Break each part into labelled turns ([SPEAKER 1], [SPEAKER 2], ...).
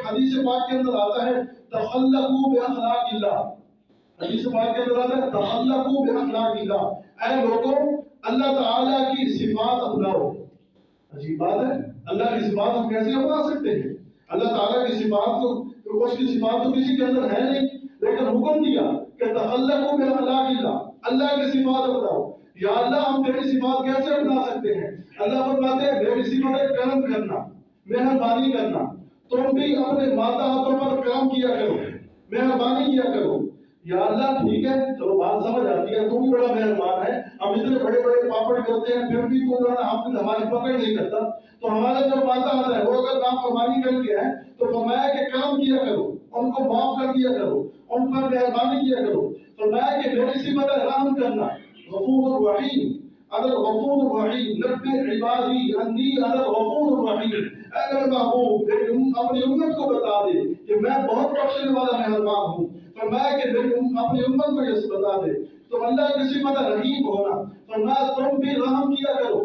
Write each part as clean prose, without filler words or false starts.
[SPEAKER 1] حدیث پاک کے اندر آتا ہے تخلقوا باخلاق اللہ، حدیث پاک کے اندر آتا ہے تخلقوا باخلاق اللہ، اے لوگوں اللہ تعالیٰ کی صفات اپناؤ۔ عجیب بات ہے، اللہ کی صفات ہم کیسے اپنا سکتے ہیں؟ اللہ تعالیٰ کی صفات تو اس کی صفات تو کسی کے اندر ہے نہیں، لیکن حکم دیا کہ تخلقوا باخلاق اللہ، اللہ کی صفات اپناؤ۔ یا اللہ ہم تیری صفات کیسے اپنا سکتے ہیں؟ اللہ فرماتے ہیں میری صفت ہے کرم کرنا، مہربانی کرنا، تم بھی اپنے ماتحتوں پر کرم کیا کرو، مہربانی کیا کرو۔ یا اللہ ٹھیک ہے، چلو بات سمجھ آتی ہے، تو بھی بڑا مہربان ہے، ہم اتنے بڑے بڑے پاپڑ کرتے ہیں پھر بھی تو ہماری پکڑ نہیں کرتا، تو ہمارا جو ماتحت ہے وہ اگر نافرمانی کر کے ہے تو فرمایا کہ کرم کیا کرو، ان کو معاف کر دیا کرو، ان پر مہربانی کیا کرو۔ فرمایا کہ میری صفت ہے رحم کرنا، غفور الرحیم، اگر غفور الرحیم نبئ عبادی انی انا الغفور الرحیم، اے میرے محبوب اپنی امت کو بتا دے کہ میں بہت بخشنے والا مہربان ہوں۔ فرمایا کہ اپنی امت کو یہ بتا دے، تو اللہ کی صفت ہے رحیم ہونا۔ فرمایا تم بھی رحم کیا کرو،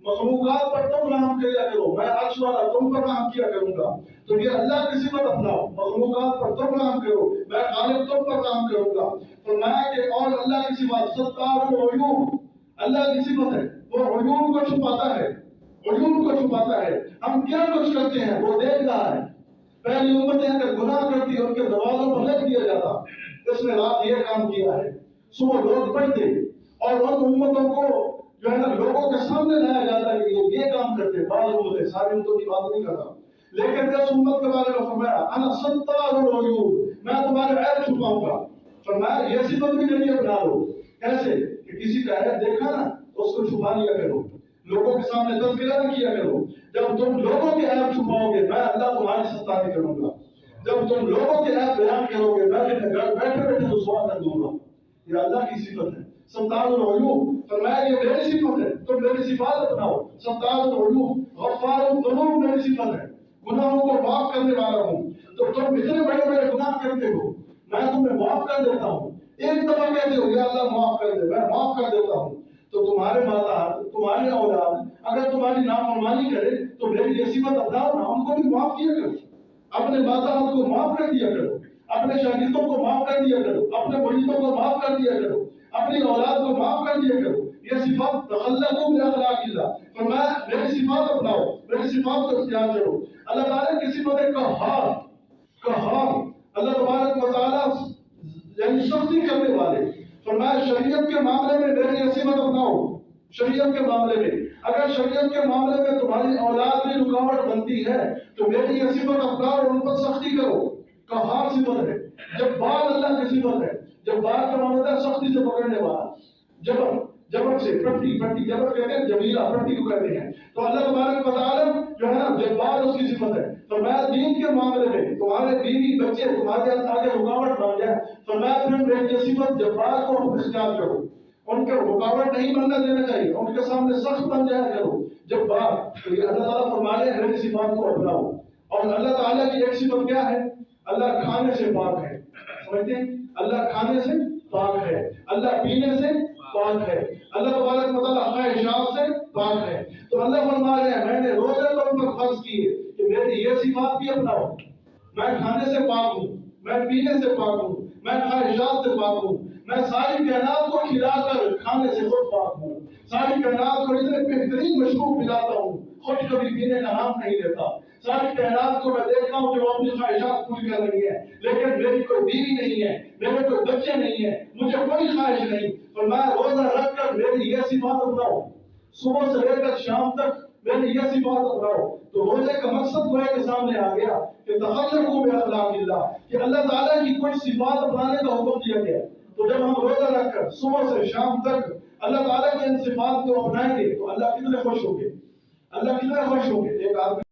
[SPEAKER 1] مخلوقات پر تم رحم کیا کرو، میں عرش والا تم پر رحم کیا کروں گا۔ تو یہ اللہ کی صفت اپناؤ، مخلوقات پر تم رحم کرو، میں خالق تم پر رحم کروں گا۔ فرمایا کہ اور اللہ کی صفت ستار العیوب، اللہ کی صفت ہے وہ عیوب کو چھپاتا ہے، عیوب کو چھپاتا ہے، ہم کیا کچھ کرتے ہیں وہ دیکھ رہا ہے۔ پہلی امتیں اگر گناہ کرتی ان کے دروازوں پر لکھ دیا جاتا، اس نے رات یہ کام کیا ہے، صبح لوگ پڑھتے اور ان امتوں کو جو ہے نا لوگوں کے سامنے لایا جاتا کہ یہ کام کرتے، بعض امتیں، ساری امتوں کی بات نہیں کر رہا، لیکن اس امت کے بارے میں فرمایا انا ستار العیوب، میں تمہارے عیب چھپاؤں گا۔ فرمایا یہ صفت بھی نہیں اپنا لو، کیسے کہ کسی کا عیب دیکھا نا اس کو چھپا لیا کرو، لوگوں کے سامنے تذکرہ نہ کیا کرو۔ جب تم لوگوں کے عیب چھپاؤ گے میں اللہ تمہاری ستائی کروں گا، جب تم لوگوں کے عیب بیان کرو گے میں بیٹھے بیٹھے رسوا کر دوں گا۔ یہ اللہ کی صفت ہے ستار العیوب۔ فرمایا یہ میری صفت ہے، تم میری صفات اپناؤ، ستار العیوب، غفار الذنوب میری صفت ہے، گناہوں کو معاف کرنے والا ہوں۔ تو تم اتنے بڑے بڑے گناہ کرتے ہو، میں تمہیں معاف کر دیتا ہوں، ایک دفعہ کہتے ہو یا اللہ معاف کر دے، میں معاف کر دیتا ہوں۔ تو تمہارے ماتا تمہاری اولاد اگر تمہاری نافرمانی کرے تو میری یہ صفت اپناؤ نا، ان کو بھی معاف کیا کرو، اپنے ماتا کو معاف کر دیا کرو، اپنے شاگردوں کو معاف کر دیا کرو، اپنے مریدوں کو معاف کر دیا کرو، اپنی اولاد کو معاف کر دیا کرو۔ یہ صفات تخلقوا باخلاق اللہ، فرمایا میری صفات اپناؤ، میری صفات کو اختیار کرو۔ اللہ تعالیٰ کی صفت ہے قہار، قہار، اللہ تبارک و تعالیٰ یعنی سختی کرنے والے۔ فرمایا شریعت کے معاملے میں میری یہ صفت اپناؤ، شریعت کے معاملے میں اگر شریعت کے معاملے میں تمہاری اولاد میں رکاوٹ بنتی ہے تو میری یہ صفت اپناؤ اور ان پر سختی کرو۔ قہار صفت ہے، جبار اللہ کی صفت ہے، جبار کا مطلب ہے سختی سے پکڑنے والا، جبر، جبر سے پٹی، پٹی جبر کہتے ہیں، جبیرہ پٹی کو کہتے ہیں۔ تو اللہ تبارک و تعالیٰ جو ہے نا جبار اس کی صفت ہے۔ فرمایا دین کے معاملے میں تمہارے بیوی بچے تمہارے آگے رکاوٹ بن جائے، فرمایا پھر میری یہ صفت جبار کو اختیار کرو، ان کے رکاوٹ نہیں بننے دینا چاہیے، ان کے سامنے سخت بن جایا کرو جبار۔ تو یہ اللہ تعالیٰ فرمانے ہیں میری صفات کو اپناؤ۔ اور اللہ تعالیٰ کی ایک صفت کیا ہے؟ اللہ کھانے سے پاک ہے، سمجھتے ہیں؟ اللہ کھانے سے پاک ہے، اللہ پینے سے پاک ہے، اللہ تبارک و تعالیٰ خواہشات سے پاک ہے۔ تو اللہ فرما رہے ہیں میں نے روزے تم پر فرض کیے کہ میری یہ صفات بھی اپناؤ، میں کھانے سے پاک ہوں، میں پینے سے پاک ہوں، میں خواہشات سے پاک ہوں، میں ساری کائنات کو کھلا کر کھانے سے خود پاک ہوں، ساری کائنات کو اتنے بہترین مشروب پلاتا ہوں، خود کبھی پینے کا نام نہیں لیتا، ساری کائنات کو میں دیکھتا ہوں کہ وہ اپنی خواہشات پوری کر رہی ہے، لیکن میری کوئی بیوی نہیں ہے، میرے کوئی بچے نہیں ہیں، مجھے کوئی خواہش نہیں۔ اور میں روزہ رکھ کر میری یہ صفات اپناؤ، صبح سے لے کر شام تک میری یہ صفات اپناؤ۔ تو روزے کا مقصد گویا کے سامنے آ گیا کہ تخلقوا باخلاق اللہ، کہ اللہ تعالیٰ کی کچھ صفات اپنانے کا حکم دیا گیا۔ تو جب ہم روزہ رکھ کر صبح سے شام تک اللہ تعالیٰ کے ان صفات کو اپنائیں گے تو اللہ کتنے خوش ہوں گے، اللہ کتنے خوش ہوں گے۔ ایک آدمی